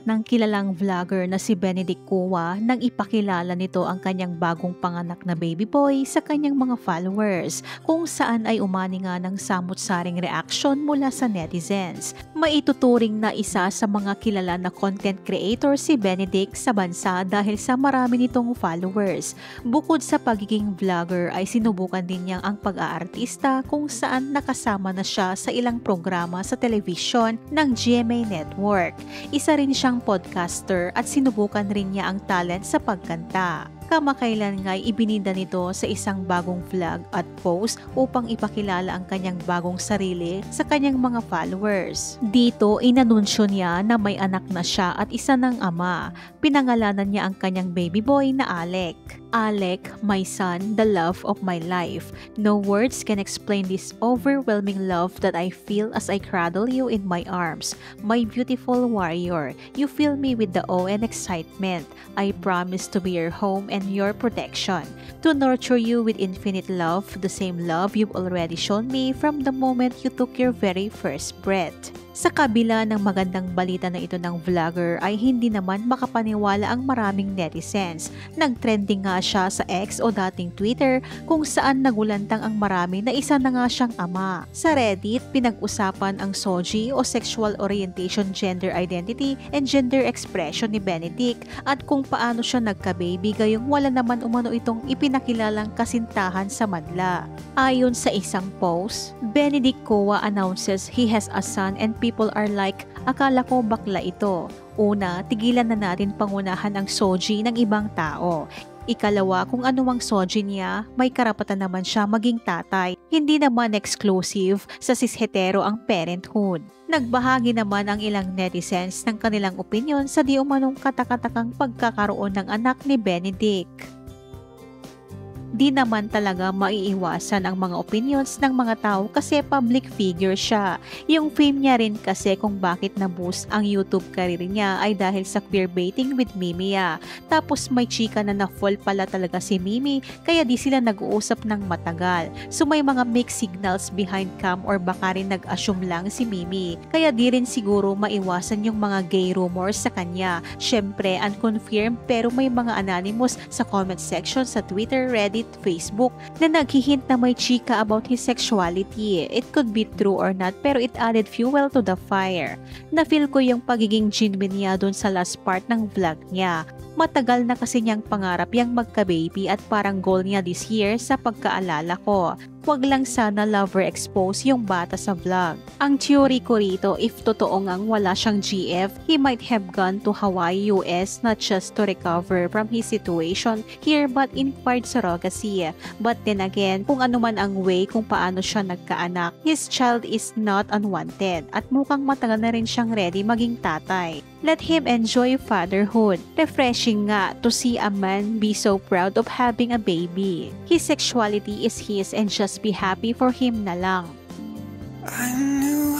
ng kilalang vlogger na si Benedict Cua nang ipakilala nito ang kanyang bagong panganak na baby boy sa kanyang mga followers, kung saan ay umani nga ng samut-saring reaksyon mula sa netizens. Maituturing na isa sa mga kilala na content creator si Benedict sa bansa dahil sa marami nitong followers. Bukod sa pagiging vlogger ay sinubukan din niyang ang pag-aartista, kung saan nakasama na siya sa ilang programa sa television ng GMA Network. Isa rin siyang podcaster at sinubukan rin niya ang talent sa pagkanta. Kamakailan nga'y ibinida nito sa isang bagong vlog at post upang ipakilala ang kanyang bagong sarili sa kanyang mga followers. Dito, inanunsyo niya na may anak na siya at isa ng ama. Pinangalanan niya ang kanyang baby boy na Alec. Alec, my son, the love of my life. No words can explain this overwhelming love that I feel as I cradle you in my arms. My beautiful warrior, you fill me with the awe and excitement. I promise to be your home and your protection, to nurture you with infinite love, the same love you've already shown me from the moment you took your very first breath. Sa kabila ng magandang balita na ito ng vlogger ay hindi naman makapaniwala ang maraming netizens. Nagtrending nga siya sa X o dating Twitter, kung saan nagulantang ang marami na isa na nga siyang ama. Sa Reddit, pinag-usapan ang SOGI o sexual orientation, gender identity, and gender expression ni Benedict at kung paano siya nagka-baby gayong wala naman umano itong ipinakilalang kasintahan sa madla. Ayon sa isang post, Benedict Cua announces he has a son and people are like, akala ko bakla ito. Una, tigilan na natin pangunahan ang SOGI ng ibang tao. Ikalawa, kung anuwang SOGI niya, may karapatan naman siya maging tatay. Hindi naman exclusive sa cis-hetero ang parenthood. Nagbahagi naman ang ilang netizens ng kanilang opinyon sa di umanong katakatakang pagkakaroon ng anak ni Benedict. Di naman talaga maiiwasan ang mga opinions ng mga tao kasi public figure siya. Yung fame niya rin kasi kung bakit na-boost ang YouTube career niya ay dahil sa queerbaiting with Mimia. Tapos may chika na na-fall pala talaga si Mimi kaya di sila nag-uusap ng matagal. So may mga mixed signals behind cam or baka rin nag-assume lang si Mimi. Kaya di rin siguro maiwasan yung mga gay rumors sa kanya. Syempre unconfirmed pero may mga anonymous sa comment section sa Twitter, Reddit, Facebook na naghihint na may chika about his sexuality. It could be true or not pero it added fuel to the fire. Na-feel ko yung pagiging genuine niya dun sa last part ng vlog niya. Matagal na kasi niyang pangarap yung magka-baby at parang goal niya this year sa pagkaalala ko. Huwag lang sana lover expose yung bata sa vlog. Ang theory ko rito, if totoo ngang wala siyang GF, he might have gone to Hawaii, US not just to recover from his situation here but inquired surrogacy. But then again, kung ano man ang way kung paano siya nagkaanak, his child is not unwanted at mukhang matagal na rin siyang ready maging tatay. Let him enjoy fatherhood. Refreshing nga to see a man be so proud of having a baby. His sexuality is his and just be happy for him na lang. I knew